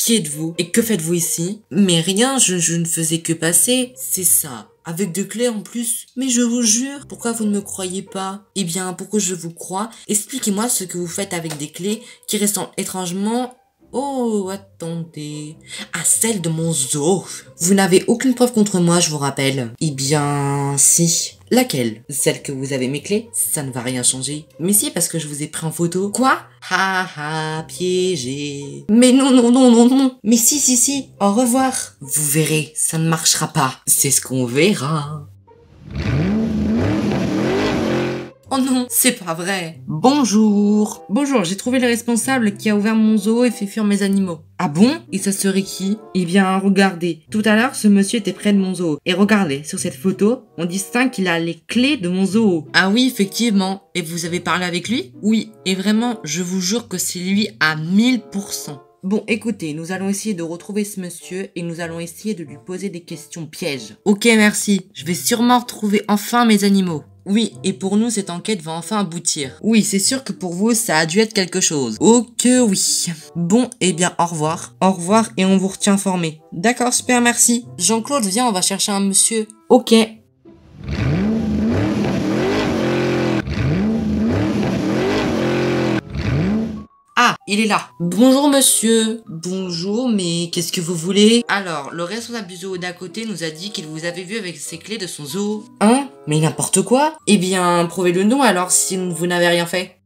Qui êtes-vous? Et que faites-vous ici? Mais rien, je ne faisais que passer. C'est ça. Avec deux clés en plus. Mais je vous jure, pourquoi vous ne me croyez pas? Eh bien, pourquoi je vous crois? Expliquez-moi ce que vous faites avec des clés qui restent étrangement... Oh, attendez. Ah, celle de mon zoo. Vous n'avez aucune preuve contre moi, je vous rappelle. Eh bien, si. Laquelle? Celle que vous avez mes clés? Ça ne va rien changer. Mais si, parce que je vous ai pris en photo. Quoi? Ha ha, piégé. Mais non, non, non, non, non. Mais si, si, si. Au revoir. Vous verrez, ça ne marchera pas. C'est ce qu'on verra. Oh non, c'est pas vrai. Bonjour. Bonjour, j'ai trouvé le responsable qui a ouvert mon zoo et fait fuir mes animaux. Ah bon? Et ça serait qui? Eh bien, regardez. Tout à l'heure, ce monsieur était près de mon zoo. Et regardez, sur cette photo, on distingue qu'il a les clés de mon zoo. Ah oui, effectivement. Et vous avez parlé avec lui? Oui. Et vraiment, je vous jure que c'est lui à 1000%. Bon, écoutez, nous allons essayer de retrouver ce monsieur et nous allons essayer de lui poser des questions pièges. Ok, merci. Je vais sûrement retrouver enfin mes animaux. Oui, et pour nous, cette enquête va enfin aboutir. Oui, c'est sûr que pour vous, ça a dû être quelque chose. Ok, oui. Bon, eh bien, au revoir. Au revoir et on vous retient informé. D'accord, super, merci. Jean-Claude, viens, on va chercher un monsieur. Ok. Ah, il est là. Bonjour monsieur. Bonjour, mais qu'est-ce que vous voulez? Alors, le responsable du zoo d'à côté nous a dit qu'il vous avait vu avec ses clés de son zoo. Hein? Mais n'importe quoi. Eh bien, prouvez-le nous alors si vous n'avez rien fait.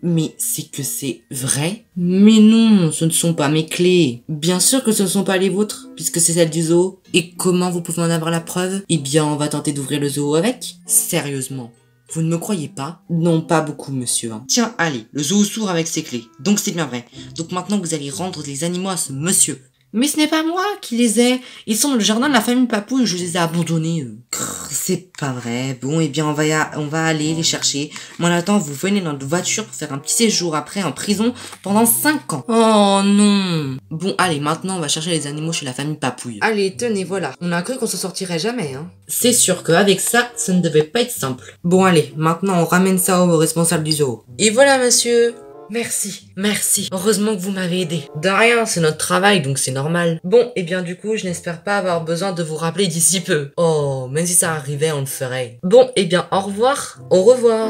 Mais c'est que c'est vrai? Mais non, ce ne sont pas mes clés. Bien sûr que ce ne sont pas les vôtres, puisque c'est celles du zoo. Et comment vous pouvez en avoir la preuve? Eh bien, on va tenter d'ouvrir le zoo avec. Sérieusement. Vous ne me croyez pas? Non, pas beaucoup, monsieur. Tiens, allez, le zoo s'ouvre avec ses clés. Donc c'est bien vrai. Donc maintenant vous allez rendre les animaux à ce monsieur. Mais ce n'est pas moi qui les ai. Ils sont dans le jardin de la famille Papouille, je les ai abandonnés. C'est pas vrai. Bon, eh bien, on va aller les chercher. Moi, en attendant, vous venez dans notre voiture pour faire un petit séjour après en prison pendant 5 ans. Oh non. Bon, allez, maintenant, on va chercher les animaux chez la famille Papouille. Allez, tenez, voilà. On a cru qu'on se sortirait jamais, hein. C'est sûr qu'avec ça, ça ne devait pas être simple. Bon, allez, maintenant, on ramène ça au responsable du zoo. Et voilà, monsieur. Merci, merci. Heureusement que vous m'avez aidé. De rien, c'est notre travail, donc c'est normal. Bon, et bien du coup, je n'espère pas avoir besoin de vous rappeler d'ici peu. Oh, même si ça arrivait, on le ferait. Bon, et bien au revoir. Au revoir.